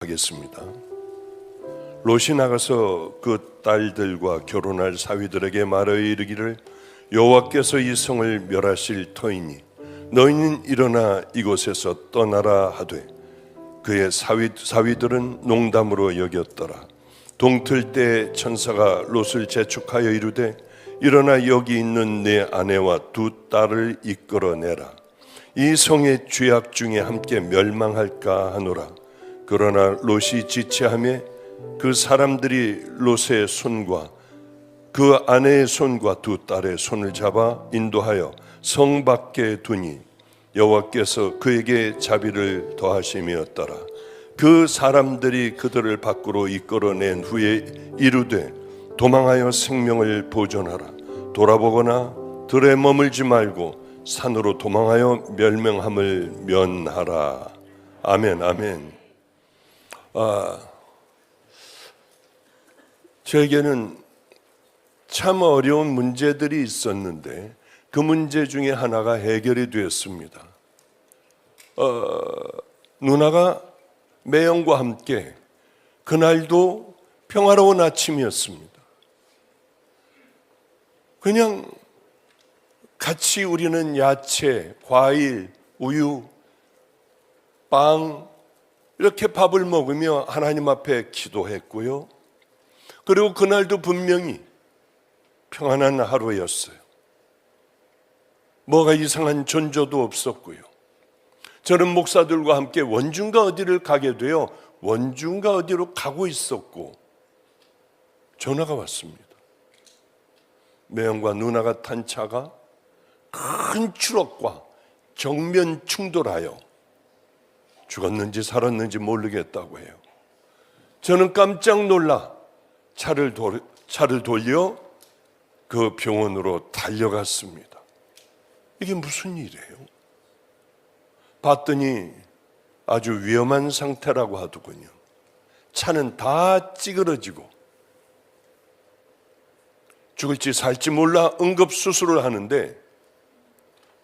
하겠습니다. 롯이 나가서 그 딸들과 결혼할 사위들에게 말하여 이르기를 여호와께서 이 성을 멸하실 터이니 너희는 일어나 이곳에서 떠나라 하되 그의 사위들은 농담으로 여겼더라. 동틀 때 천사가 롯을 재촉하여 이르되 일어나 여기 있는 내 아내와 두 딸을 이끌어내라. 이 성의 죄악 중에 함께 멸망할까 하노라. 그러나 롯이 지체하며 그 사람들이 롯의 손과 그 아내의 손과 두 딸의 손을 잡아 인도하여 성 밖에 두니 여호와께서 그에게 자비를 더하심이었더라. 그 사람들이 그들을 밖으로 이끌어낸 후에 이르되 도망하여 생명을 보존하라. 돌아보거나 들에 머물지 말고 산으로 도망하여 멸명함을 면하라. 아멘, 아멘. 저에게는 참 어려운 문제들이 있었는데 그 문제 중에 하나가 해결이 되었습니다. 누나가 매형과 함께 그날도 평화로운 아침이었습니다. 그냥 같이 우리는 야채, 과일, 우유, 빵 이렇게 밥을 먹으며 하나님 앞에 기도했고요. 그리고 그날도 분명히 평안한 하루였어요. 뭐가 이상한 전조도 없었고요. 저는 목사들과 함께 원중가 어디를 가게 되어 원중가 어디로 가고 있었고 전화가 왔습니다. 매형과 누나가 탄 차가 큰 트럭과 정면 충돌하여 죽었는지 살았는지 모르겠다고 해요. 저는 깜짝 놀라 차를 돌려 그 병원으로 달려갔습니다. 이게 무슨 일이에요? 봤더니 아주 위험한 상태라고 하더군요. 차는 다 찌그러지고 죽을지 살지 몰라 응급수술을 하는데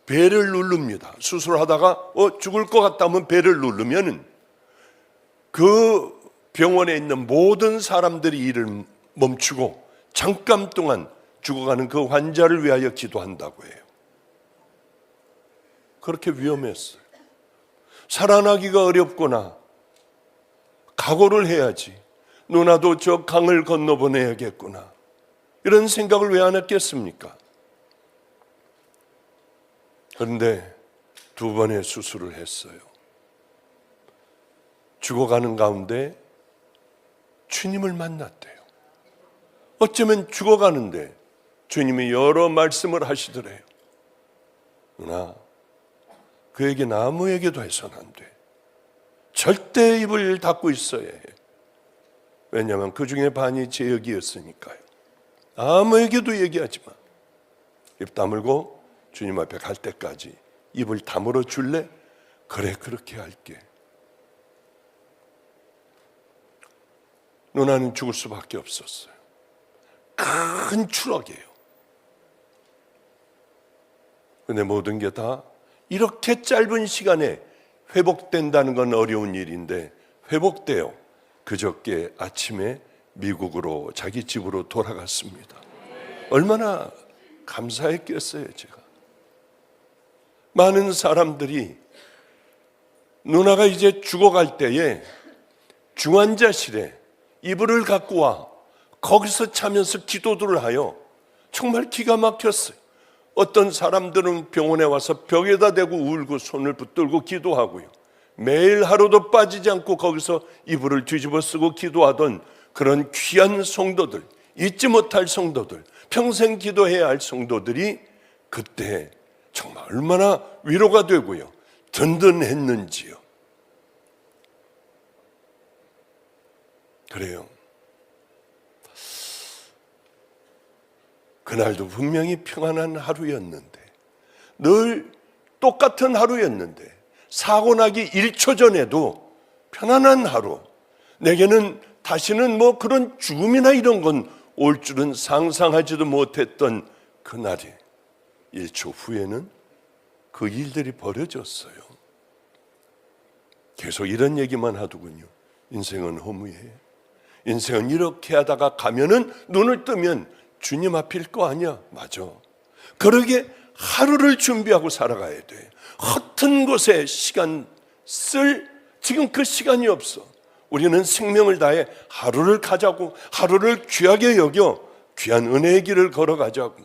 배를 누릅니다. 수술하다가 죽을 것 같다면 배를 누르면 그 병원에 있는 모든 사람들이 일을 멈추고 잠깐 동안 죽어가는 그 환자를 위하여 기도한다고 해요. 그렇게 위험했어요. 살아나기가 어렵구나. 각오를 해야지. 누나도 저 강을 건너보내야겠구나. 이런 생각을 왜 안 했겠습니까? 그런데 두 번의 수술을 했어요. 죽어가는 가운데 주님을 만났대요. 어쩌면 죽어가는데 주님이 여러 말씀을 하시더래요. 누나, 그에게 아무에게도 해서는 안 돼. 절대 입을 닫고 있어야 해. 왜냐하면 그 중에 반이 제역이었으니까요. 아무에게도 얘기하지 마. 입 다물고 주님 앞에 갈 때까지 입을 다물어 줄래? 그래, 그렇게 할게. 누나는 죽을 수밖에 없었어요. 큰 추락이에요. 근데 모든 게 다 이렇게 짧은 시간에 회복된다는 건 어려운 일인데 회복돼요. 그저께 아침에 미국으로 자기 집으로 돌아갔습니다. 얼마나 감사했겠어요, 제가. 많은 사람들이 누나가 이제 죽어갈 때에 중환자실에 이불을 갖고 와 거기서 자면서 기도들을 하여 정말 기가 막혔어요. 어떤 사람들은 병원에 와서 벽에다 대고 울고 손을 붙들고 기도하고요. 매일 하루도 빠지지 않고 거기서 이불을 뒤집어 쓰고 기도하던 그런 귀한 성도들, 잊지 못할 성도들, 평생 기도해야 할 성도들이 그때 정말 얼마나 위로가 되고요, 든든했는지요. 그래요. 그날도 분명히 평안한 하루였는데, 늘 똑같은 하루였는데, 사고 나기 1초 전에도 편안한 하루, 내게는 다시는 뭐 그런 죽음이나 이런 건 올 줄은 상상하지도 못했던 그날이 1초 후에는 그 일들이 벌어졌어요. 계속 이런 얘기만 하더군요. 인생은 허무해. 인생은 이렇게 하다가 가면은 눈을 뜨면 주님 앞일 거 아니야. 맞아. 그러게 하루를 준비하고 살아가야 돼. 허튼 곳에 시간 쓸 지금 그 시간이 없어. 우리는 생명을 다해 하루를 가자고, 하루를 귀하게 여겨 귀한 은혜의 길을 걸어가자고.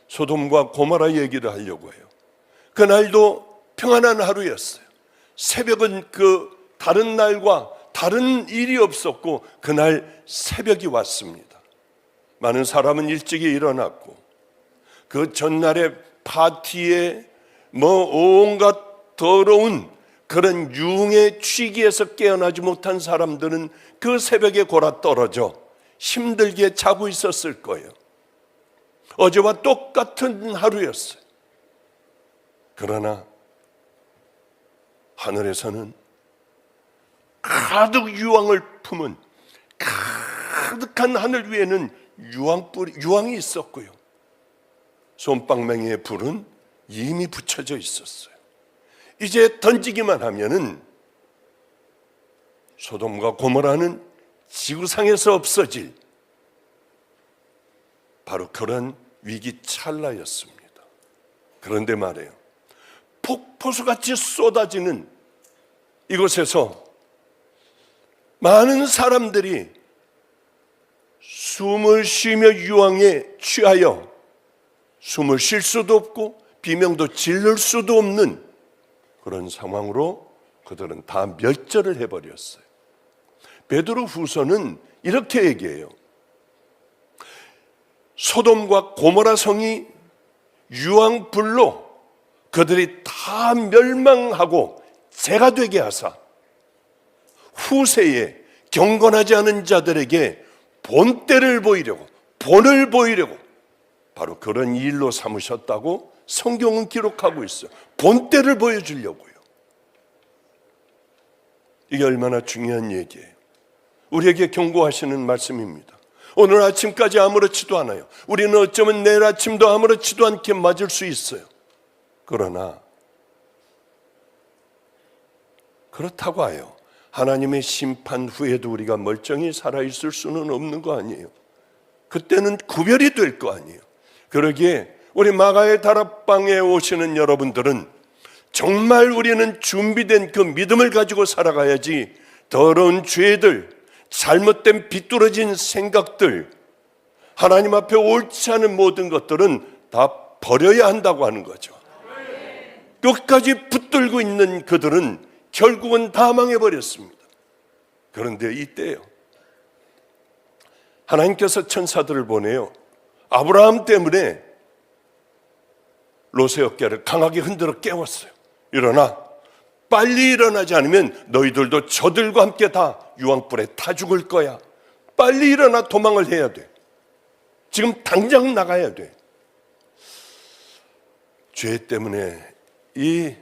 소돔과 고모라 얘기를 하려고 해요. 그날도 평안한 하루였어요. 새벽은 그 다른 날과 다른 일이 없었고 그날 새벽이 왔습니다. 많은 사람은 일찍이 일어났고 그 전날의 파티에 온갖 더러운 그런 유흥의 취기에서 깨어나지 못한 사람들은 그 새벽에 골아 떨어져 힘들게 자고 있었을 거예요. 어제와 똑같은 하루였어요. 그러나 하늘에서는 가득 유황을 품은 가득한 하늘 위에는 유황이 있었고요. 솜방망이의 불은 이미 붙여져 있었어요. 이제 던지기만 하면은 소돔과 고모라는 지구상에서 없어질 바로 그런 위기 찰나였습니다. 그런데 말이에요. 폭포수같이 쏟아지는 이곳에서 많은 사람들이 숨을 쉬며 유황에 취하여 숨을 쉴 수도 없고 비명도 지를 수도 없는 그런 상황으로 그들은 다 멸절을 해버렸어요. 베드로 후서는 이렇게 얘기해요. 소돔과 고모라 성이 유황불로 그들이 다 멸망하고 재가 되게 하사 후세에 경건하지 않은 자들에게 본때를 보이려고, 본을 보이려고 바로 그런 일로 삼으셨다고 성경은 기록하고 있어요. 본때를 보여주려고요. 이게 얼마나 중요한 얘기예요. 우리에게 경고하시는 말씀입니다. 오늘 아침까지 아무렇지도 않아요. 우리는 어쩌면 내일 아침도 아무렇지도 않게 맞을 수 있어요. 그러나 그렇다고 해요. 하나님의 심판 후에도 우리가 멀쩡히 살아있을 수는 없는 거 아니에요. 그때는 구별이 될 거 아니에요. 그러기에 우리 마가의 다락방에 오시는 여러분들은 정말 우리는 준비된 그 믿음을 가지고 살아가야지 더러운 죄들, 잘못된 비뚤어진 생각들, 하나님 앞에 옳지 않은 모든 것들은 다 버려야 한다고 하는 거죠. 끝까지 붙들고 있는 그들은 결국은 다 망해버렸습니다. 그런데 이때요, 하나님께서 천사들을 보내요. 아브라함 때문에 롯의 어깨를 강하게 흔들어 깨웠어요. 일어나, 빨리 일어나지 않으면 너희들도 저들과 함께 다 유황불에 타 죽을 거야. 빨리 일어나 도망을 해야 돼. 지금 당장 나가야 돼. 죄 때문에, 이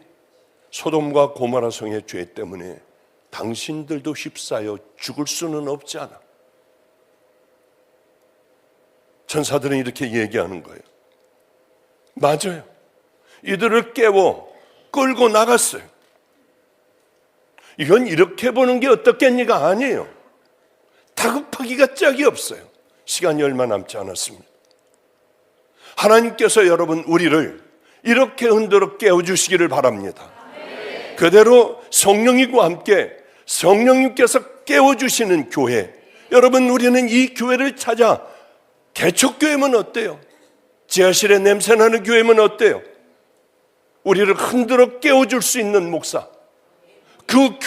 소돔과 고모라 성의 죄 때문에 당신들도 휩싸여 죽을 수는 없지 않아. 천사들은 이렇게 얘기하는 거예요. 맞아요. 이들을 깨워 끌고 나갔어요. 이건 이렇게 보는 게 어떻겠니가 아니에요. 다급하기가 짝이 없어요. 시간이 얼마 남지 않았습니다. 하나님께서 여러분 우리를 이렇게 흔들어 깨워주시기를 바랍니다. 그대로 성령님과 함께 성령님께서 깨워주시는 교회, 여러분 우리는 이 교회를 찾아 개척교회면 어때요? 지하실에 냄새나는 교회면 어때요? 우리를 흔들어 깨워줄 수 있는 목사, 그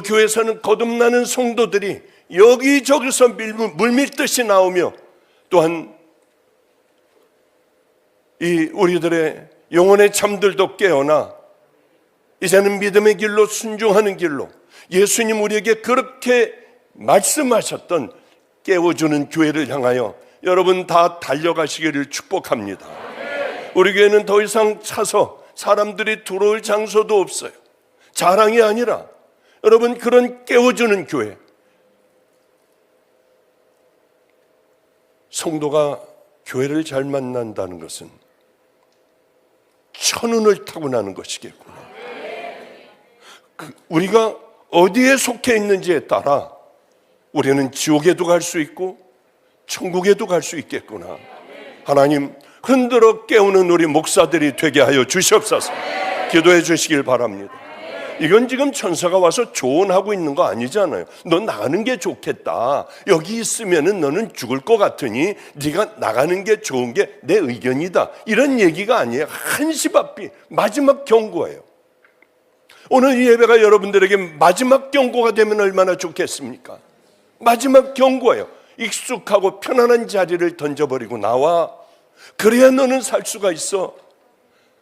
교회에서는 거듭나는 성도들이 여기저기서 물밀듯이 나오며 또한 이 우리들의 영혼의 잠들도 깨어나 이제는 믿음의 길로 순종하는 길로 예수님 우리에게 그렇게 말씀하셨던 깨워주는 교회를 향하여 여러분 다 달려가시기를 축복합니다. 우리 교회는 더 이상 차서 사람들이 들어올 장소도 없어요. 자랑이 아니라 여러분 그런 깨워주는 교회, 성도가 교회를 잘 만난다는 것은 천운을 타고 나는 것이겠구나. 우리가 어디에 속해 있는지에 따라 우리는 지옥에도 갈 수 있고 천국에도 갈 수 있겠구나. 하나님, 흔들어 깨우는 우리 목사들이 되게 하여 주시옵소서. 기도해 주시길 바랍니다. 이건 지금 천사가 와서 조언하고 있는 거 아니잖아요. 너 나가는 게 좋겠다. 여기 있으면은 너는 죽을 것 같으니 네가 나가는 게 좋은 게 내 의견이다. 이런 얘기가 아니에요. 한시 앞이 마지막 경고예요. 오늘 이 예배가 여러분들에게 마지막 경고가 되면 얼마나 좋겠습니까? 마지막 경고예요. 익숙하고 편안한 자리를 던져버리고 나와. 그래야 너는 살 수가 있어.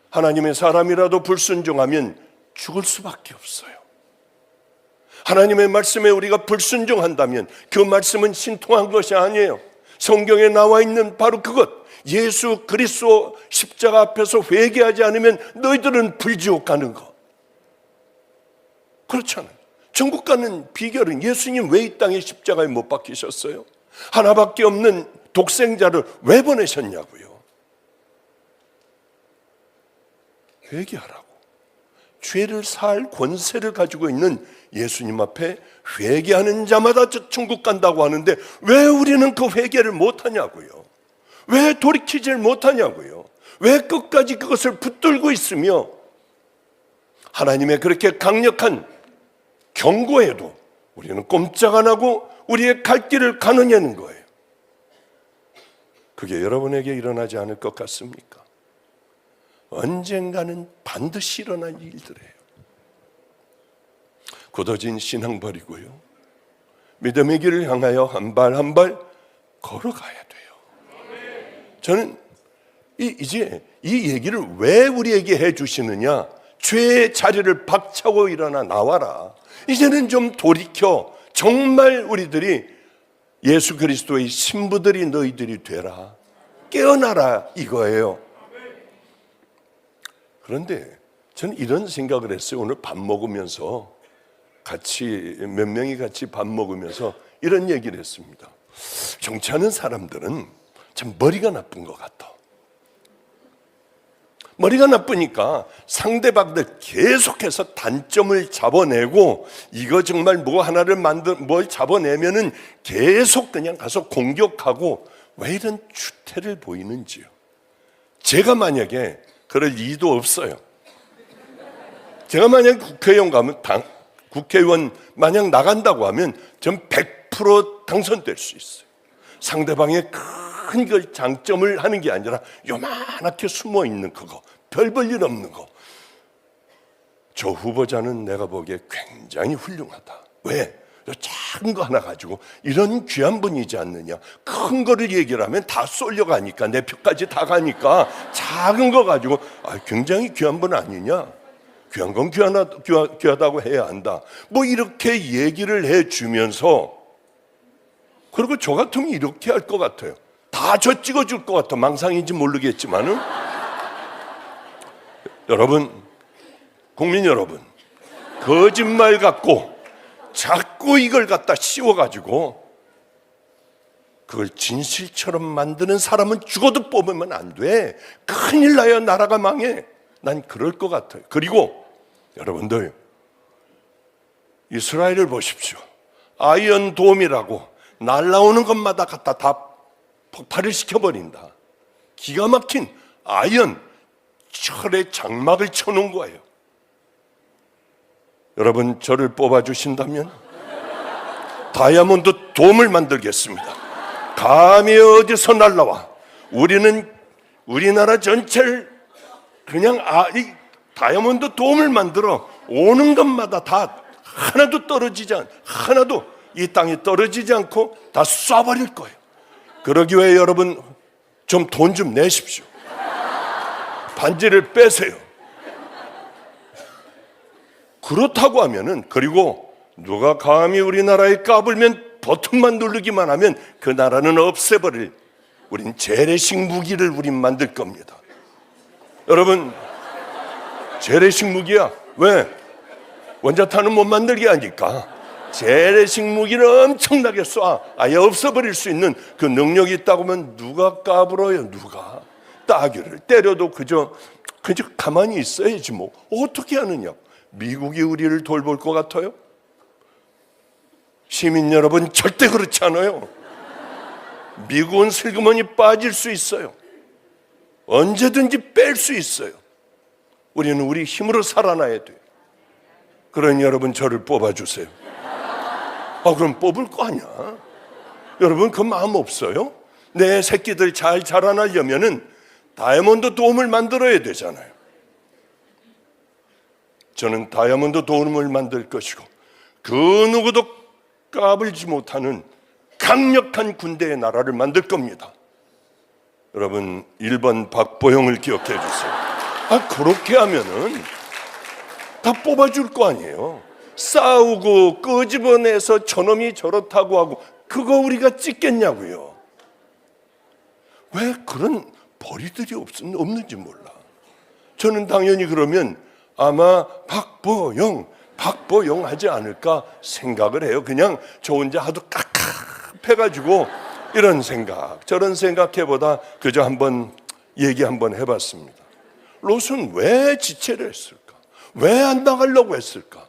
하나님의 사람이라도 불순종하면 죽을 수밖에 없어요. 하나님의 말씀에 우리가 불순종한다면 그 말씀은 신통한 것이 아니에요. 성경에 나와 있는 바로 그것, 예수 그리스도 십자가 앞에서 회개하지 않으면 너희들은 불지옥 가는 거. 그렇잖아요. 천국 가는 비결은 예수님 왜 이 땅에 십자가에 못 박히셨어요? 하나밖에 없는 독생자를 왜 보내셨냐고요? 회개하라고. 죄를 살 권세를 가지고 있는 예수님 앞에 회개하는 자마다 저 천국 간다고 하는데 왜 우리는 그 회개를 못하냐고요? 왜 돌이키질 못하냐고요? 왜 끝까지 그것을 붙들고 있으며 하나님의 그렇게 강력한 경고에도 우리는 꼼짝 안 하고 우리의 갈 길을 가느냐는 거예요. 그게 여러분에게 일어나지 않을 것 같습니까? 언젠가는 반드시 일어날 일들이에요. 굳어진 신앙 버리고요, 믿음의 길을 향하여 한 발 한 발 걸어가야 돼요. 저는 이제 이 얘기를 왜 우리에게 해주시느냐? 죄의 자리를 박차고 일어나 나와라. 이제는 좀 돌이켜 정말 우리들이 예수 그리스도의 신부들이 너희들이 되라. 깨어나라 이거예요. 그런데 저는 이런 생각을 했어요. 오늘 밥 먹으면서 같이 몇 명이 같이 밥 먹으면서 이런 얘기를 했습니다. 정치하는 사람들은 참 머리가 나쁜 것 같아. 머리가 나쁘니까 상대방들 계속해서 단점을 잡아내고 이거 정말 뭐 하나를 뭘 잡아내면은 계속 그냥 가서 공격하고 왜 이런 추태를 보이는지요. 제가 만약에 그럴 이유도 없어요. 제가 만약 국회의원 가면 국회의원 만약 나간다고 하면 전 100% 당선될 수 있어요. 상대방의 큰 걸 장점을 하는 게 아니라 요만하게 숨어 있는 그거, 별 볼 일 없는 거. 저 후보자는 내가 보기에 굉장히 훌륭하다. 왜? 작은 거 하나 가지고 이런 귀한 분이지 않느냐. 큰 거를 얘기를 하면 다 쏠려가니까 내 표까지 다 가니까 작은 거 가지고 굉장히 귀한 분 아니냐. 귀한 건 귀하다고 해야 한다. 뭐 이렇게 얘기를 해주면서, 그리고 저 같으면 이렇게 할 것 같아요. 다 저 찍어줄 것 같아. 망상인지 모르겠지만은. 여러분, 국민 여러분, 거짓말 갖고 자꾸 이걸 갖다 씌워가지고 그걸 진실처럼 만드는 사람은 죽어도 뽑으면 안 돼. 큰일 나요. 나라가 망해. 난 그럴 것 같아요. 그리고 여러분들, 이스라엘을 보십시오. 아이언돔이라고 날라오는 것마다 갖다 다 폭발을 시켜버린다. 기가 막힌 아이언 철의 장막을 쳐놓은 거예요. 여러분, 저를 뽑아주신다면 다이아몬드 돔을 만들겠습니다. 감히 어디서 날라와. 우리나라 전체를 그냥 이 다이아몬드 돔을 만들어 오는 것마다 다 하나도 이 땅에 떨어지지 않고 다 쏴버릴 거예요. 그러기 위해 여러분 좀 돈 좀 내십시오. 반지를 빼세요. 그렇다고 하면은, 그리고 누가 감히 우리나라에 까불면 버튼만 누르기만 하면 그 나라는 없애버릴, 우린 재래식 무기를 우린 만들 겁니다. 여러분, 재래식 무기야. 왜? 원자탄은 못 만들게 하니까 재래식 무기를 엄청나게 쏴 아예 없애버릴 수 있는 그 능력이 있다고 하면 누가 까불어요? 누가? 따귀를 때려도 그저 가만히 있어야지 뭐. 어떻게 하느냐? 미국이 우리를 돌볼 것 같아요? 시민 여러분, 절대 그렇지 않아요. 미국은 슬그머니 빠질 수 있어요. 언제든지 뺄 수 있어요. 우리는 우리 힘으로 살아나야 돼요. 그러니 여러분, 저를 뽑아주세요. 그럼 뽑을 거 아니야. 여러분, 그 마음 없어요? 내 새끼들 잘 자라나려면은 다이아몬드 돔을 만들어야 되잖아요. 저는 다이아몬드 돔을 만들 것이고, 그 누구도 까불지 못하는 강력한 군대의 나라를 만들 겁니다. 여러분, 1번 박보영을 기억해 주세요. 그렇게 하면은 다 뽑아줄 거 아니에요. 싸우고 끄집어내서 저놈이 저렇다고 하고 그거 우리가 찍겠냐고요. 왜 그런 벌이들이 없는지 몰라. 저는 당연히 그러면 아마 박보영 하지 않을까 생각을 해요. 그냥 저 혼자 하도 깝깝해가지고 이런 생각 저런 생각해보다 그저 한번 얘기 한번 해봤습니다. 롯은 왜 지체를 했을까? 왜 안 나가려고 했을까?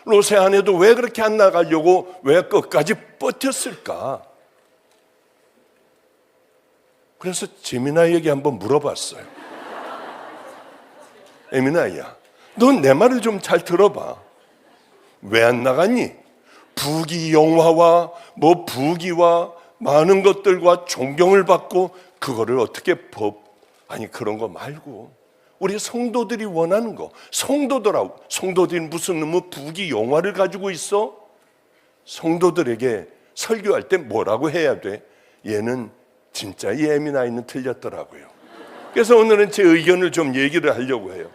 롯의 아내도 왜 그렇게 안 나가려고 왜 끝까지 버텼을까? 그래서 재미나에게 한번 물어봤어요. 에미나야, 넌 내 말을 좀 잘 들어봐. 왜 안 나갔니? 부귀영화와 부귀와 많은 것들과 존경을 받고 그거를 어떻게 그런 거 말고 우리 성도들이 원하는 거. 성도들이 무슨 부귀영화를 가지고 있어? 성도들에게 설교할 때 뭐라고 해야 돼? 얘는 진짜 이 에미나이는 틀렸더라고요. 그래서 오늘은 제 의견을 좀 얘기를 하려고 해요.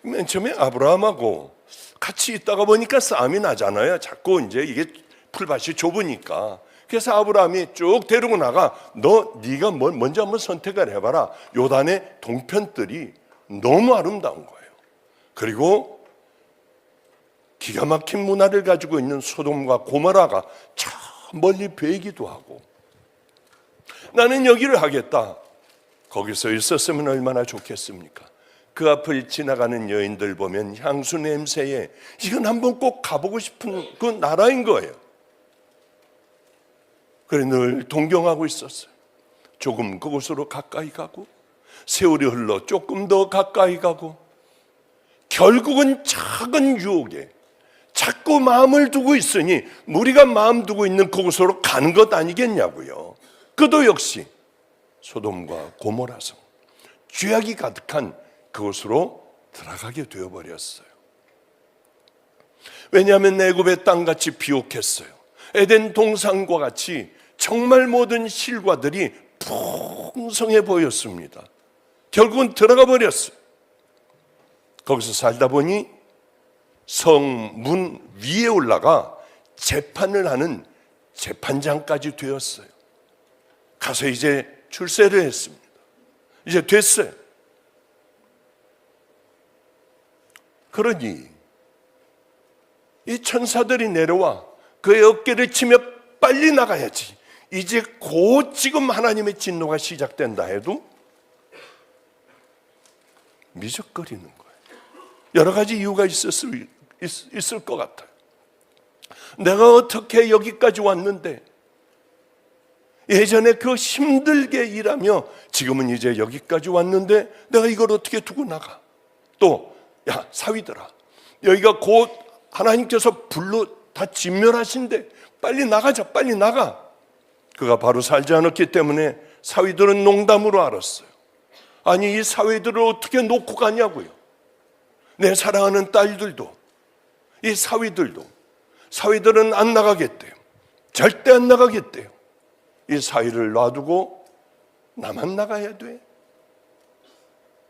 맨 처음에 아브라함하고 같이 있다가 보니까 싸움이 나잖아요. 자꾸 이제 이게 풀밭이 좁으니까. 그래서 아브라함이 쭉 데리고 나가, 네가 먼저 한번 선택을 해봐라. 요단의 동편들이 너무 아름다운 거예요. 그리고 기가 막힌 문화를 가지고 있는 소돔과 고모라가 저 멀리 보이기도 하고, 나는 여기를 하겠다. 거기서 있었으면 얼마나 좋겠습니까? 그 앞을 지나가는 여인들 보면 향수 냄새에 이건 한번 꼭 가보고 싶은 그 나라인 거예요. 그래 늘 동경하고 있었어요. 조금 그곳으로 가까이 가고, 세월이 흘러 조금 더 가까이 가고, 결국은 작은 유혹에 자꾸 마음을 두고 있으니 우리가 마음 두고 있는 그곳으로 가는 것 아니겠냐고요. 그도 역시 소돔과 고모라성, 죄악이 가득한 그곳으로 들어가게 되어버렸어요. 왜냐하면 애굽의 땅같이 비옥했어요. 에덴 동산과 같이 정말 모든 실과들이 풍성해 보였습니다. 결국은 들어가 버렸어요. 거기서 살다 보니 성문 위에 올라가 재판을 하는 재판장까지 되었어요. 가서 이제 출세를 했습니다. 이제 됐어요. 그러니 이 천사들이 내려와 그의 어깨를 치며 빨리 나가야지, 이제 곧 지금 하나님의 진노가 시작된다 해도 미적거리는 거예요. 여러 가지 이유가 있을 것 같아요. 내가 어떻게 여기까지 왔는데, 예전에 그 힘들게 일하며 지금은 이제 여기까지 왔는데 내가 이걸 어떻게 두고 나가? 또 야 사위들아, 여기가 곧 하나님께서 불로 다 진멸하신대. 빨리 나가자, 빨리 나가. 그가 바로 살지 않았기 때문에 사위들은 농담으로 알았어요. 아니 이 사위들을 어떻게 놓고 가냐고요. 내 사랑하는 딸들도, 이 사위들은 안 나가겠대요. 절대 안 나가겠대요. 이 사위를 놔두고 나만 나가야 돼?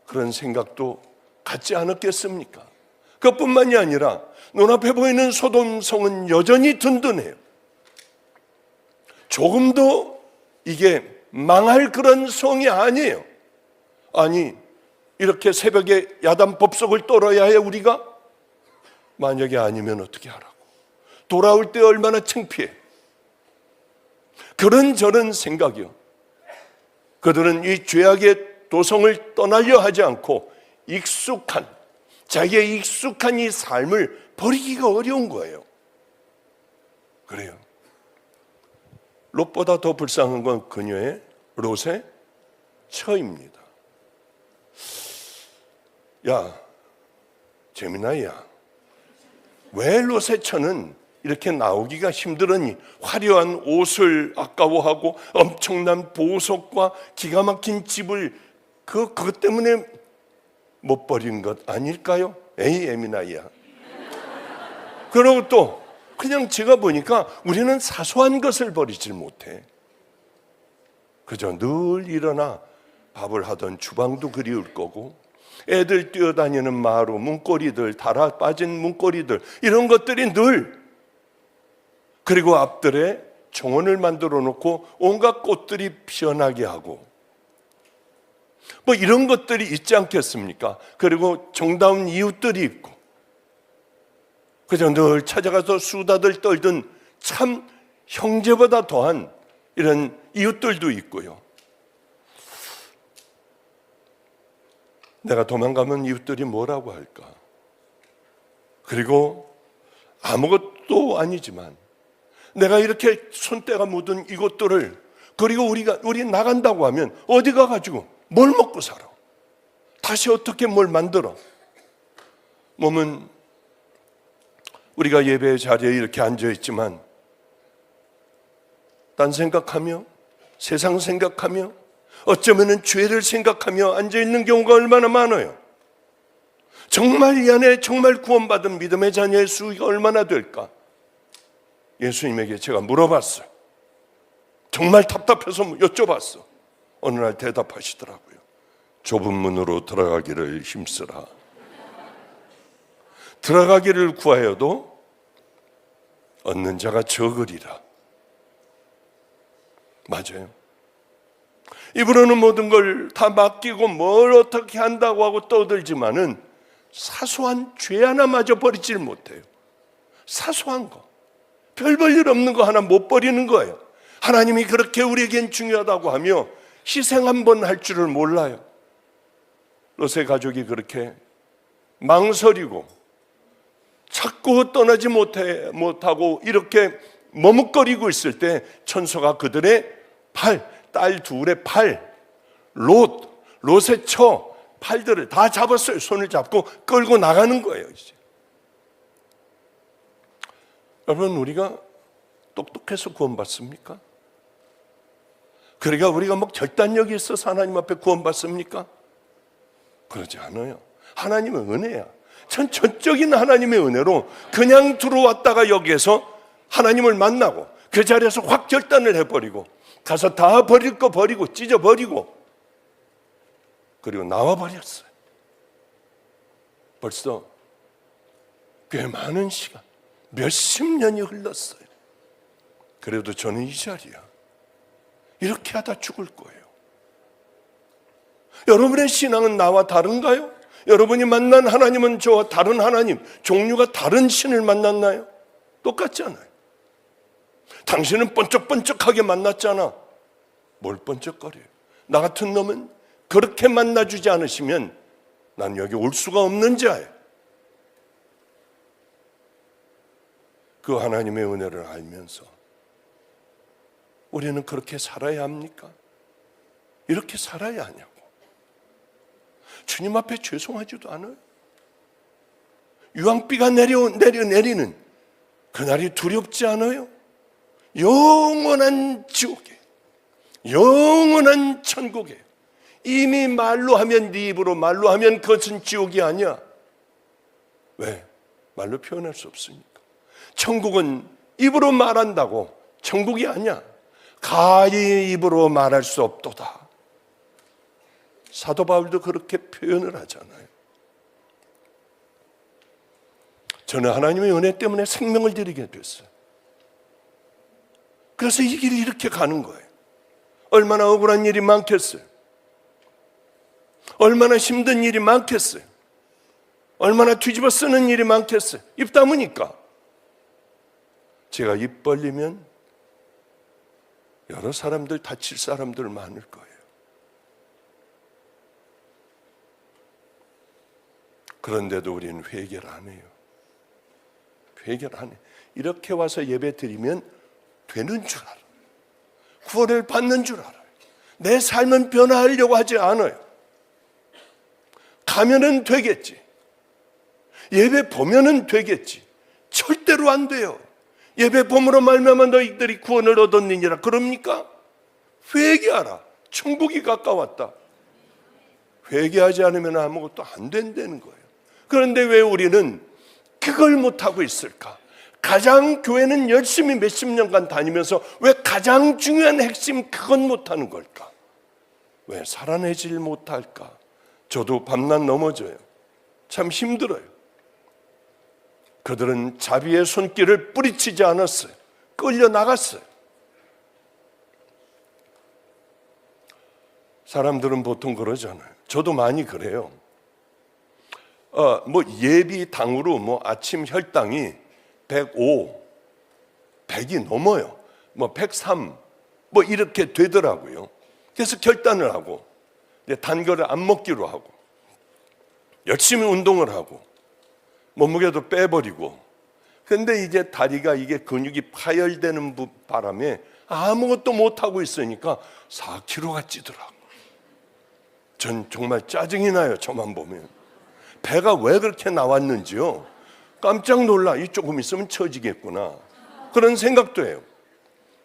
그런 생각도 갖지 않았겠습니까? 그것뿐만이 아니라 눈앞에 보이는 소돔성은 여전히 든든해요. 조금도 이게 망할 그런 성이 아니에요. 아니 이렇게 새벽에 야단 법석을 떨어야 해 우리가? 만약에 아니면 어떻게 하라고? 돌아올 때 얼마나 창피해. 그런저런 생각이요. 그들은 이 죄악의 도성을 떠나려 하지 않고 자기의 익숙한 이 삶을 버리기가 어려운 거예요. 그래요. 롯보다 더 불쌍한 건 그녀의 롯의 처입니다. 야, 재미나야, 왜 롯의 처는 이렇게 나오기가 힘들으니 화려한 옷을 아까워하고 엄청난 보석과 기가 막힌 집을 그것 때문에 못 버린 것 아닐까요? 에이, 에미나이야. 그리고 또 그냥 제가 보니까 우리는 사소한 것을 버리질 못해. 그저 늘 일어나 밥을 하던 주방도 그리울 거고, 애들 뛰어다니는 마루, 문고리들, 달아 빠진 문고리들, 이런 것들이 늘, 그리고 앞들에 정원을 만들어 놓고 온갖 꽃들이 피어나게 하고, 뭐 이런 것들이 있지 않겠습니까? 그리고 정다운 이웃들이 있고, 그저 늘 찾아가서 수다들 떨던 참 형제보다 더한 이런 이웃들도 있고요. 내가 도망가면 이웃들이 뭐라고 할까? 그리고 아무것도 아니지만 내가 이렇게 손때가 묻은 이것들을, 그리고 우리 나간다고 하면 어디 가가지고 뭘 먹고 살아? 다시 어떻게 뭘 만들어? 몸은 우리가 예배 자리에 이렇게 앉아있지만 딴 생각하며, 세상 생각하며, 어쩌면 죄를 생각하며 앉아있는 경우가 얼마나 많아요. 정말 이 안에 정말 구원받은 믿음의 자녀의 수가 얼마나 될까? 예수님에게 제가 물어봤어요. 정말 답답해서 여쭤봤어. 어느 날 대답하시더라고요. 좁은 문으로 들어가기를 힘쓰라. 들어가기를 구하여도 얻는 자가 적으리라. 맞아요. 입으로는 모든 걸 다 맡기고 뭘 어떻게 한다고 하고 떠들지만은 사소한 죄 하나마저 버리질 못해요. 사소한 거, 별 볼 일 없는 거 하나 못 버리는 거예요. 하나님이 그렇게 우리에겐 중요하다고 하며 희생 한 번 할 줄을 몰라요. 롯의 가족이 그렇게 망설이고 자꾸 떠나지 못하고 이렇게 머뭇거리고 있을 때 천사가 그들의 딸 둘의 롯의 처 팔들을 다 잡았어요. 손을 잡고 끌고 나가는 거예요. 이제. 여러분, 우리가 똑똑해서 구원받습니까? 그러니까 우리가 막 결단력이 있어서 하나님 앞에 구원받습니까? 그러지 않아요. 하나님은 은혜야. 전적인 하나님의 은혜로 그냥 들어왔다가 여기에서 하나님을 만나고 그 자리에서 확 결단을 해버리고 가서 다 버릴 거 버리고 찢어버리고 그리고 나와버렸어요. 벌써 꽤 많은 시간, 몇십 년이 흘렀어요. 그래도 저는 이 자리야. 이렇게 하다 죽을 거예요. 여러분의 신앙은 나와 다른가요? 여러분이 만난 하나님은 저와 다른 하나님, 종류가 다른 신을 만났나요? 똑같잖아요. 당신은 번쩍번쩍하게 만났잖아. 뭘 번쩍거려요? 나 같은 놈은 그렇게 만나주지 않으시면 난 여기 올 수가 없는 자예요. 그 하나님의 은혜를 알면서 우리는 그렇게 살아야 합니까? 이렇게 살아야 하냐고. 주님 앞에 죄송하지도 않아요. 유황비가 내리는 그날이 두렵지 않아요? 영원한 지옥에, 영원한 천국에 이미 말로 하면 네 입으로 말로 하면 그것은 지옥이 아니야. 왜? 말로 표현할 수 없으니까. 천국은 입으로 말한다고 천국이 아니야. 가히 입으로 말할 수 없도다. 사도 바울도 그렇게 표현을 하잖아요. 저는 하나님의 은혜 때문에 생명을 드리게 됐어요. 그래서 이 길을 이렇게 가는 거예요. 얼마나 억울한 일이 많겠어요. 얼마나 힘든 일이 많겠어요. 얼마나 뒤집어 쓰는 일이 많겠어요. 입 다무니까. 제가 입 벌리면 여러 사람들 다칠 사람들 많을 거예요. 그런데도 우리는 회개를 안 해요. 회개를 하네. 이렇게 와서 예배 드리면 되는 줄 알아. 구원을 받는 줄 알아요. 내 삶은 변화하려고 하지 않아요. 가면은 되겠지. 예배 보면은 되겠지. 절대로 안 돼요. 예배 봄으로 말미암아 너희들이 구원을 얻었느니라. 그럽니까? 회개하라. 천국이 가까웠다. 회개하지 않으면 아무것도 안 된다는 거예요. 그런데 왜 우리는 그걸 못하고 있을까? 가장 교회는 열심히 몇십 년간 다니면서 왜 가장 중요한 핵심 그건 못하는 걸까? 왜 살아내질 못할까? 저도 밤낮 넘어져요. 참 힘들어요. 그들은 자비의 손길을 뿌리치지 않았어요. 끌려 나갔어요. 사람들은 보통 그러잖아요. 저도 많이 그래요. 예비당으로 아침 혈당이 105, 100이 넘어요. 103, 이렇게 되더라고요. 그래서 결단을 하고, 단 거를 안 먹기로 하고, 열심히 운동을 하고, 몸무게도 빼버리고. 근데 이제 다리가 이게 근육이 파열되는 바람에 아무것도 못하고 있으니까 4kg가 찌더라고. 전 정말 짜증이 나요. 저만 보면. 배가 왜 그렇게 나왔는지요. 깜짝 놀라. 이 조금 있으면 처지겠구나. 그런 생각도 해요.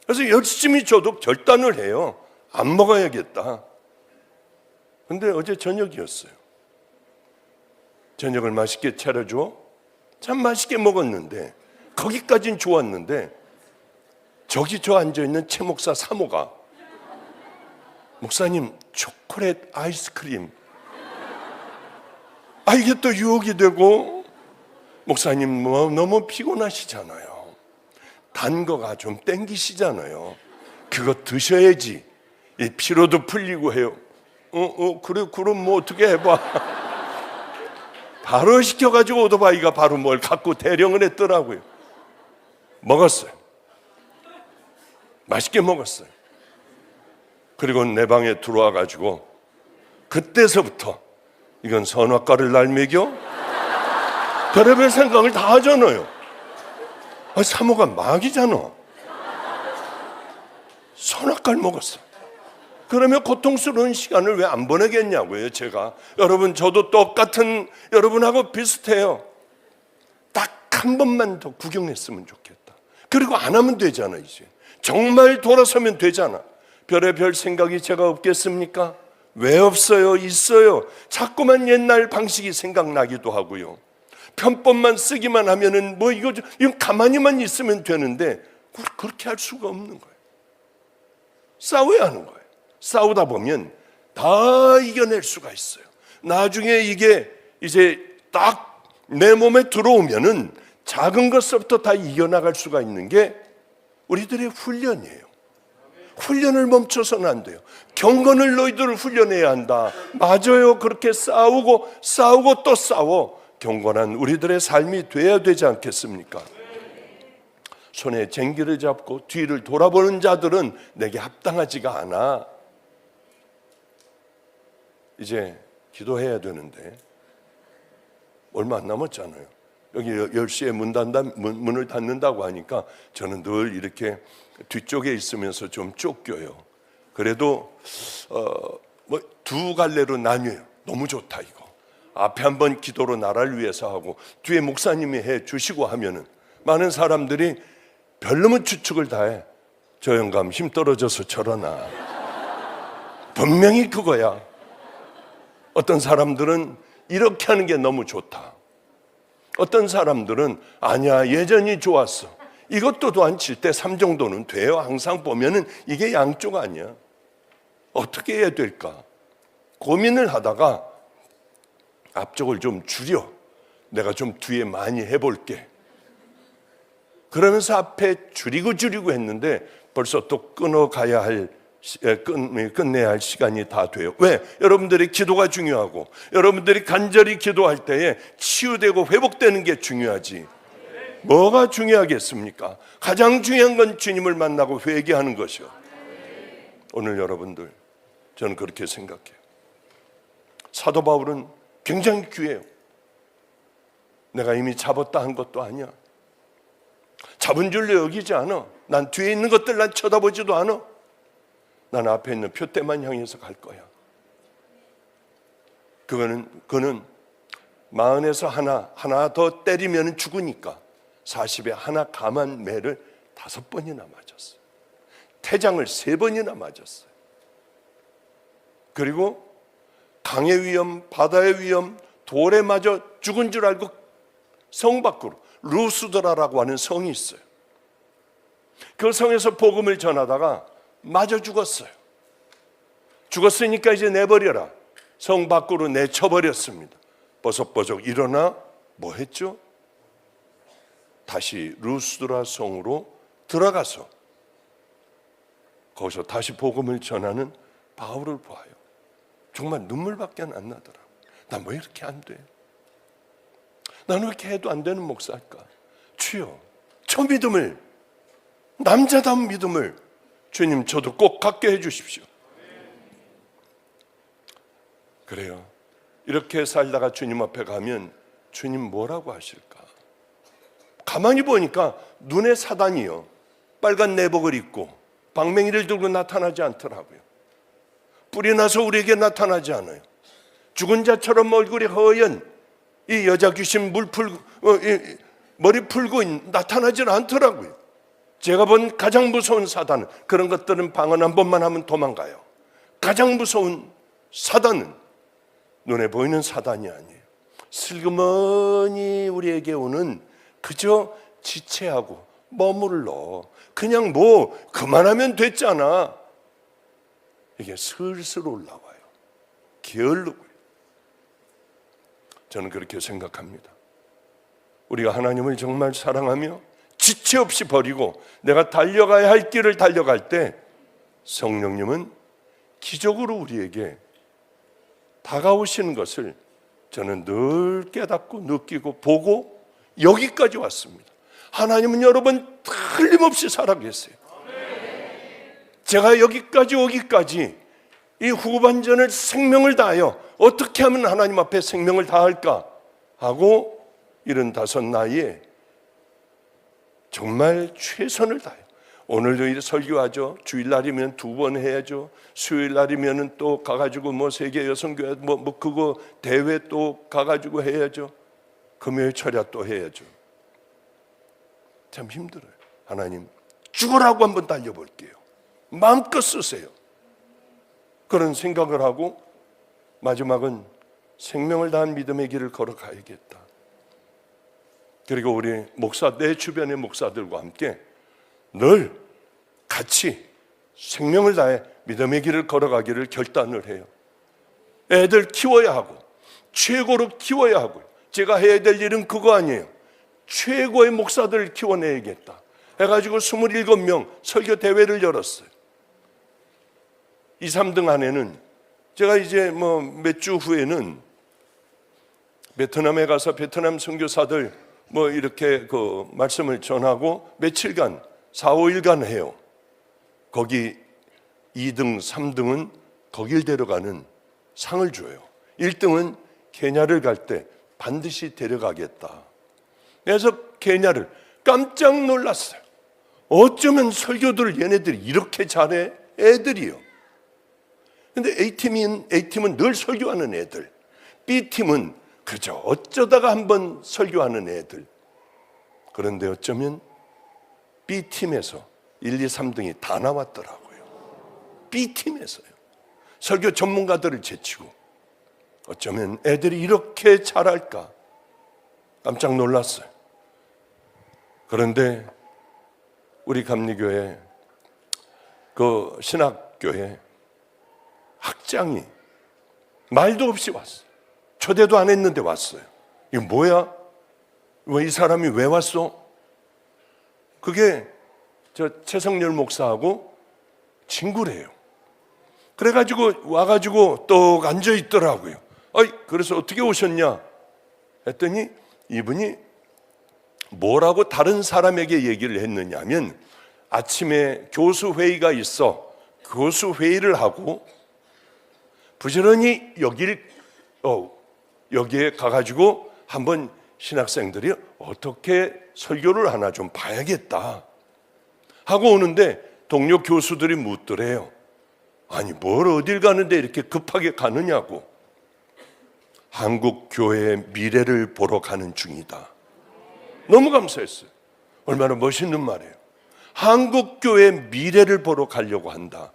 그래서 열심히 저도 결단을 해요. 안 먹어야겠다. 근데 어제 저녁이었어요. 저녁을 맛있게 차려줘. 참 맛있게 먹었는데 거기까진 좋았는데 저기 저 앉아있는 최 목사 사모가 목사님 초콜릿 아이스크림 이게 또 유혹이 되고 목사님 너무 피곤하시잖아요. 단 거가 좀 땡기시잖아요. 그거 드셔야지 이 피로도 풀리고 해요. 그래 그럼 어떻게 해봐. 바로 시켜가지고 오토바이가 바로 뭘 갖고 대령을 했더라고요. 먹었어요. 맛있게 먹었어요. 그리고 내 방에 들어와가지고 그때서부터 이건 선악과를 날 먹여? 별의별 생각을 다 하잖아요. 사모가 마귀잖아. 선악과를 먹었어. 그러면 고통스러운 시간을 왜 안 보내겠냐고요, 제가. 여러분, 저도 똑같은 여러분하고 비슷해요. 딱 한 번만 더 구경했으면 좋겠다. 그리고 안 하면 되잖아, 이제. 정말 돌아서면 되잖아. 별의별 생각이 제가 없겠습니까? 왜 없어요? 있어요. 자꾸만 옛날 방식이 생각나기도 하고요. 편법만 쓰기만 하면은 이거 가만히만 있으면 되는데 그렇게 할 수가 없는 거예요. 싸워야 하는 거예요. 싸우다 보면 다 이겨낼 수가 있어요. 나중에 이게 이제 딱 내 몸에 들어오면은 작은 것부터 다 이겨나갈 수가 있는 게 우리들의 훈련이에요. 훈련을 멈춰서는 안 돼요. 경건을 너희들을 훈련해야 한다. 맞아요. 그렇게 싸우고 또 싸워. 경건한 우리들의 삶이 돼야 되지 않겠습니까? 손에 쟁기를 잡고 뒤를 돌아보는 자들은 내게 합당하지가 않아. 이제 기도해야 되는데 얼마 안 남았잖아요. 여기 10시에 문을 닫는다고 하니까 저는 늘 이렇게 뒤쪽에 있으면서 좀 쫓겨요. 그래도 두 갈래로 나뉘어요. 너무 좋다 이거. 앞에 한번 기도로 나라를 위해서 하고 뒤에 목사님이 해 주시고 하면은 많은 사람들이 별놈의 추측을 다 해. 저 영감 힘 떨어져서 저러나. 분명히 그거야. 어떤 사람들은 이렇게 하는 게 너무 좋다. 어떤 사람들은 아니야 예전이 좋았어. 이것도 또한 7대 3 정도는 돼요. 항상 보면은 이게 양쪽 아니야. 어떻게 해야 될까? 고민을 하다가 앞쪽을 좀 줄여. 내가 좀 뒤에 많이 해볼게. 그러면서 앞에 줄이고 했는데 벌써 또 끊어가야 할 끝내야 할 시간이 다 돼요. 왜? 여러분들의 기도가 중요하고 여러분들이 간절히 기도할 때에 치유되고 회복되는 게 중요하지. 뭐가 중요하겠습니까? 가장 중요한 건 주님을 만나고 회개하는 것이요. 오늘 여러분들 저는 그렇게 생각해요. 사도 바울은 굉장히 귀해요. 내가 이미 잡았다 한 것도 아니야. 잡은 줄로 여기지 않아. 난 뒤에 있는 것들 난 쳐다보지도 않아. 난 앞에 있는 표대만 향해서 갈 거야. 그거는 40에서 하나 더 때리면 죽으니까 40에 하나 감한 매를 5번이나 맞았어요. 태장을 3번이나 맞았어요. 그리고 강의 위험, 바다의 위험, 돌에 맞아 죽은 줄 알고 성 밖으로 루스드라라고 하는 성이 있어요. 그 성에서 복음을 전하다가 맞아 죽었어요. 죽었으니까 이제 내버려라. 성 밖으로 내쳐버렸습니다. 버석버석 일어나 뭐 했죠? 다시 루스드라 성으로 들어가서 거기서 다시 복음을 전하는 바울을 보아요. 정말 눈물밖에 안 나더라. 난 왜 이렇게 안 돼? 나는 왜 이렇게 해도 안 되는 목사일까? 주여, 저 믿음을, 남자다운 믿음을 주님 저도 꼭 갖게 해주십시오. 그래요. 이렇게 살다가 주님 앞에 가면 주님 뭐라고 하실까? 가만히 보니까 눈에 사단이요, 빨간 내복을 입고 방맹이를 들고 나타나지 않더라고요. 뿔이 나서 우리에게 나타나지 않아요. 죽은 자처럼 얼굴이 허연 이 여자 귀신 머리 풀고 나타나질 않더라고요. 제가 본 가장 무서운 사단은, 그런 것들은 방언 한 번만 하면 도망가요. 가장 무서운 사단은 눈에 보이는 사단이 아니에요. 슬그머니 우리에게 오는 그저 지체하고 머물러 그냥 뭐 그만하면 됐잖아, 이게 슬슬 올라와요. 게을르고요. 저는 그렇게 생각합니다. 우리가 하나님을 정말 사랑하며 지체 없이 버리고 내가 달려가야 할 길을 달려갈 때 성령님은 기적으로 우리에게 다가오시는 것을 저는 늘 깨닫고 느끼고 보고 여기까지 왔습니다. 하나님은 여러분 틀림없이 살아계세요. 제가 여기까지 오기까지 이 후반전을 생명을 다하여 어떻게 하면 하나님 앞에 생명을 다할까 하고 75 나이에 정말 최선을 다해요. 오늘도 설교하죠. 주일날이면 2번 해야죠. 수요일날이면 또 가가지고 뭐 세계 여성교회 뭐 그거 대회 또 가가지고 해야죠. 금요일 철야 또 해야죠. 참 힘들어요. 하나님, 죽으라고 한번 달려볼게요. 마음껏 쓰세요. 그런 생각을 하고 마지막은 생명을 다한 믿음의 길을 걸어가야겠다. 그리고 우리 목사, 내 주변의 목사들과 함께 늘 같이 생명을 다해 믿음의 길을 걸어가기를 결단을 해요. 애들 키워야 하고 최고로 키워야 하고요. 제가 해야 될 일은 그거 아니에요. 최고의 목사들을 키워내야겠다 해가지고 27명 설교 대회를 열었어요. 2, 3등 안에는 제가 이제 뭐 몇 주 후에는 베트남에 가서 베트남 선교사들 뭐 이렇게 그 말씀을 전하고 며칠간 4, 5일간 해요. 거기 2등, 3등은 거길 데려가는 상을 줘요. 1등은 케냐를 갈 때 반드시 데려가겠다. 그래서 케냐를 깜짝 놀랐어요. 어쩌면 설교들을 얘네들이 이렇게 잘해? 애들이요. 근데 A팀은 늘 설교하는 애들, B팀은 그저 어쩌다가 한번 설교하는 애들. 그런데 어쩌면 B팀에서 1, 2, 3등이 다 나왔더라고요. B팀에서요. 설교 전문가들을 제치고. 어쩌면 애들이 이렇게 잘할까 깜짝 놀랐어요. 그런데 우리 감리교회 그 신학교에 학장이 말도 없이 왔어요. 초대도 안 했는데 왔어요. 이거 뭐야? 왜 이 사람이 왜 왔어? 그게 저 최성렬 목사하고 친구래요. 그래가지고 와가지고 떡 앉아 있더라고요. 그래서 어떻게 오셨냐 했더니 이분이 뭐라고 다른 사람에게 얘기를 했느냐 하면 아침에 교수회의가 있어 교수회의를 하고 부지런히 여기에 가가지고 한번 신학생들이 어떻게 설교를 하나 좀 봐야겠다 하고 오는데 동료 교수들이 묻더래요. 아니 뭘 어딜 가는데 이렇게 급하게 가느냐고. 한국 교회의 미래를 보러 가는 중이다. 너무 감사했어요. 얼마나 멋있는 말이에요. 한국 교회의 미래를 보러 가려고 한다.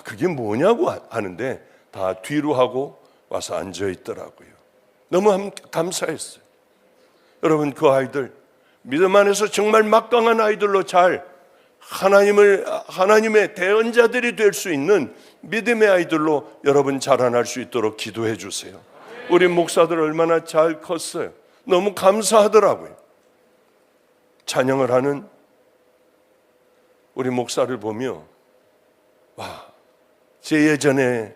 그게 뭐냐고 하는데 다 뒤로 하고 와서 앉아 있더라고요. 너무 감사했어요. 여러분, 그 아이들 믿음 안에서 정말 막강한 아이들로 잘 하나님의 대언자들이 될 수 있는 믿음의 아이들로 여러분 자라날 수 있도록 기도해 주세요. 우리 목사들 얼마나 잘 컸어요. 너무 감사하더라고요. 찬양을 하는 우리 목사를 보며 와, 제 예전에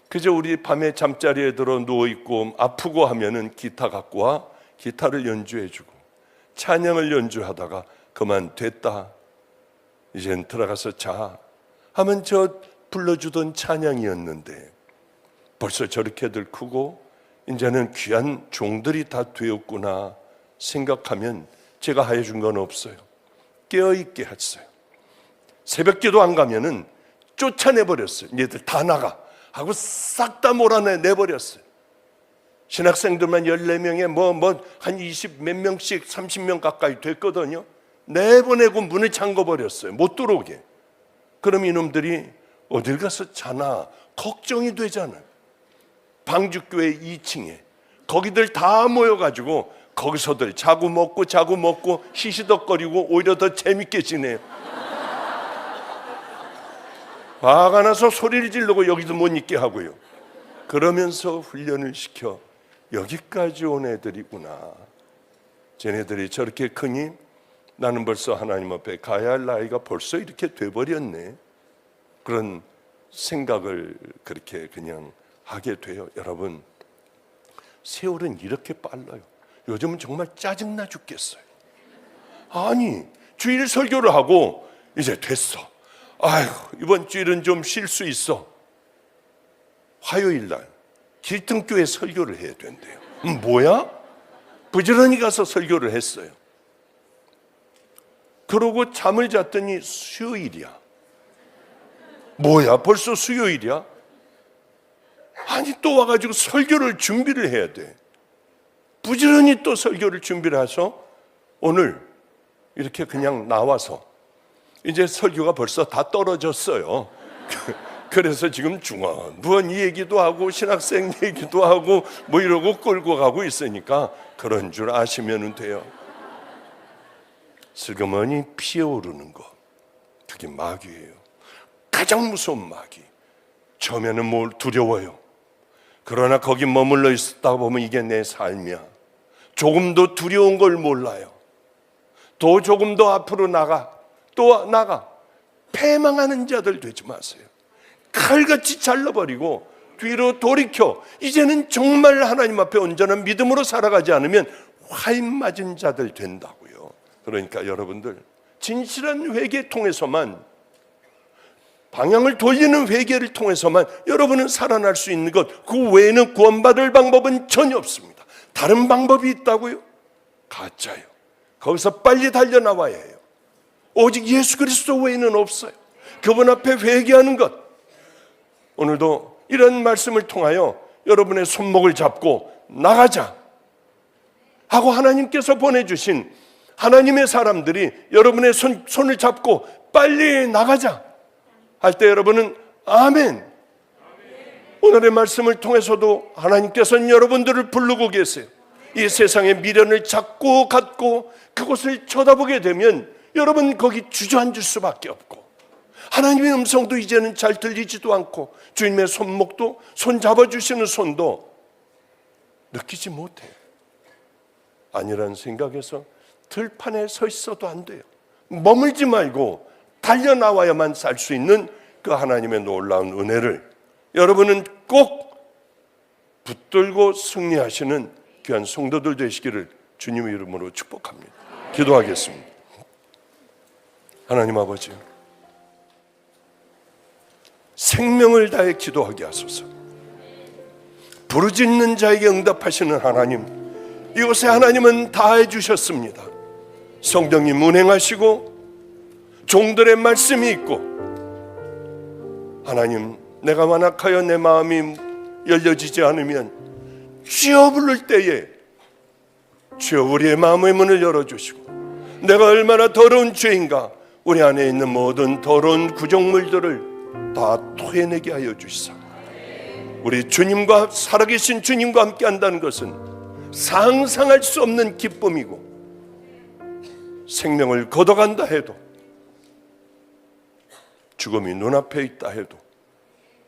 그저 우리 밤에 잠자리에 들어 누워있고 아프고 하면은 기타 갖고 와 기타를 연주해주고 찬양을 연주하다가 그만 됐다, 이젠 들어가서 자 하면 저 불러주던 찬양이었는데 벌써 저렇게들 크고 이제는 귀한 종들이 다 되었구나 생각하면 제가 해준 건 없어요. 깨어있게 했어요. 새벽기도 안 가면은 쫓아내버렸어요. 얘들 다 나가 하고 싹 다 몰아내버렸어요. 신학생들만 14명에 한 20 몇 명씩 30명 가까이 됐거든요. 내보내고 문을 잠궈버렸어요. 못 들어오게. 그럼 이놈들이 어딜 가서 자나 걱정이 되잖아요. 방주교회 2층에 거기들 다 모여가지고 거기서들 자고 먹고 시시덕거리고 오히려 더 재밌게 지내요. 화가 나서 소리를 지르고 여기도 못 있게 하고요. 그러면서 훈련을 시켜 여기까지 온 애들이구나. 쟤네들이 저렇게 크니 나는 벌써 하나님 앞에 가야 할 나이가 벌써 이렇게 돼버렸네. 그런 생각을 그렇게 그냥 하게 돼요. 여러분, 세월은 이렇게 빨라요. 요즘은 정말 짜증나 죽겠어요. 아니, 주일 설교를 하고 이제 됐어. 아휴, 이번 주일은 좀 쉴 수 있어. 화요일 날 길등교회 설교를 해야 된대요. 뭐야? 부지런히 가서 설교를 했어요. 그러고 잠을 잤더니 수요일이야. 뭐야, 벌써 수요일이야? 아니, 또 와가지고 설교를 준비를 해야 돼. 부지런히 또 설교를 준비를 해서 오늘 이렇게 그냥 나와서 이제 설교가 벌써 다 떨어졌어요. 그래서 지금 중원부원 얘기도 하고 신학생 얘기도 하고 뭐 이러고 끌고 가고 있으니까 그런 줄 아시면 돼요. 슬그머니 피어오르는 것, 그게 마귀예요. 가장 무서운 마귀. 처음에는 뭘 두려워요. 그러나 거기 머물러 있다 보면 이게 내 삶이야. 조금 더 두려운 걸 몰라요. 또 조금 더 앞으로 또 나가. 패망하는 자들 되지 마세요. 칼같이 잘라버리고 뒤로 돌이켜 이제는 정말 하나님 앞에 온전한 믿음으로 살아가지 않으면 화인 맞은 자들 된다고요. 그러니까 여러분들 진실한 회개 통해서만, 방향을 돌리는 회개를 통해서만 여러분은 살아날 수 있는 것, 그 외에는 구원받을 방법은 전혀 없습니다. 다른 방법이 있다고요? 가짜요. 거기서 빨리 달려나와야 해요. 오직 예수 그리스도 외에는 없어요. 그분 앞에 회개하는 것. 오늘도 이런 말씀을 통하여 여러분의 손목을 잡고 나가자 하고 하나님께서 보내주신 하나님의 사람들이 여러분의 손을 잡고 빨리 나가자 할 때 여러분은 아멘. 오늘의 말씀을 통해서도 하나님께서는 여러분들을 부르고 계세요. 이 세상의 미련을 잡고 갖고 그곳을 쳐다보게 되면 여러분 거기 주저앉을 수밖에 없고, 하나님의 음성도 이제는 잘 들리지도 않고 주님의 손목도, 손 잡아주시는 손도 느끼지 못해요. 아니라는 생각에서 들판에 서 있어도 안 돼요. 머물지 말고 달려나와야만 살 수 있는 그 하나님의 놀라운 은혜를 여러분은 꼭 붙들고 승리하시는 귀한 성도들 되시기를 주님의 이름으로 축복합니다. 기도하겠습니다. 하나님 아버지, 생명을 다해 기도하게 하소서. 부르짖는 자에게 응답하시는 하나님, 이곳에 하나님은 다 해주셨습니다. 성령님 운행하시고 종들의 말씀이 있고, 하나님, 내가 완악하여 내 마음이 열려지지 않으면 주여 부를 때에 주여 우리의 마음의 문을 열어주시고, 내가 얼마나 더러운 죄인가 우리 안에 있는 모든 더러운 구정물들을 다 토해내게 하여 주시사, 우리 주님과, 살아계신 주님과 함께 한다는 것은 상상할 수 없는 기쁨이고, 생명을 걷어간다 해도, 죽음이 눈앞에 있다 해도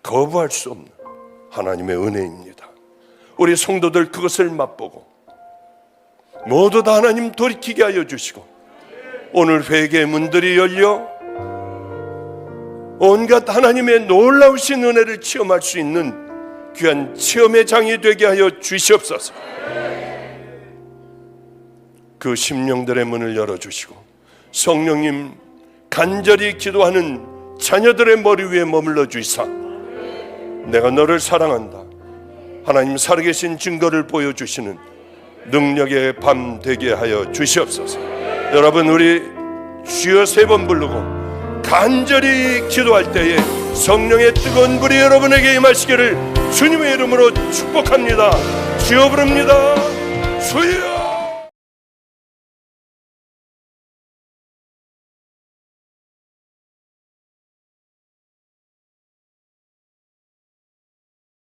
거부할 수 없는 하나님의 은혜입니다. 우리 성도들 그것을 맛보고 모두 다 하나님 돌이키게 하여 주시고, 오늘 회개의 문들이 열려 온갖 하나님의 놀라우신 은혜를 체험할 수 있는 귀한 체험의 장이 되게 하여 주시옵소서. 그 심령들의 문을 열어주시고, 성령님 간절히 기도하는 자녀들의 머리 위에 머물러 주시사, 내가 너를 사랑한다, 하나님 살아계신 증거를 보여주시는 능력의 밤 되게 하여 주시옵소서. 여러분, 우리 주여 3번 부르고 간절히 기도할 때에 성령의 뜨거운 불이 여러분에게 임하시기를 주님의 이름으로 축복합니다. 주여 부릅니다. 주여.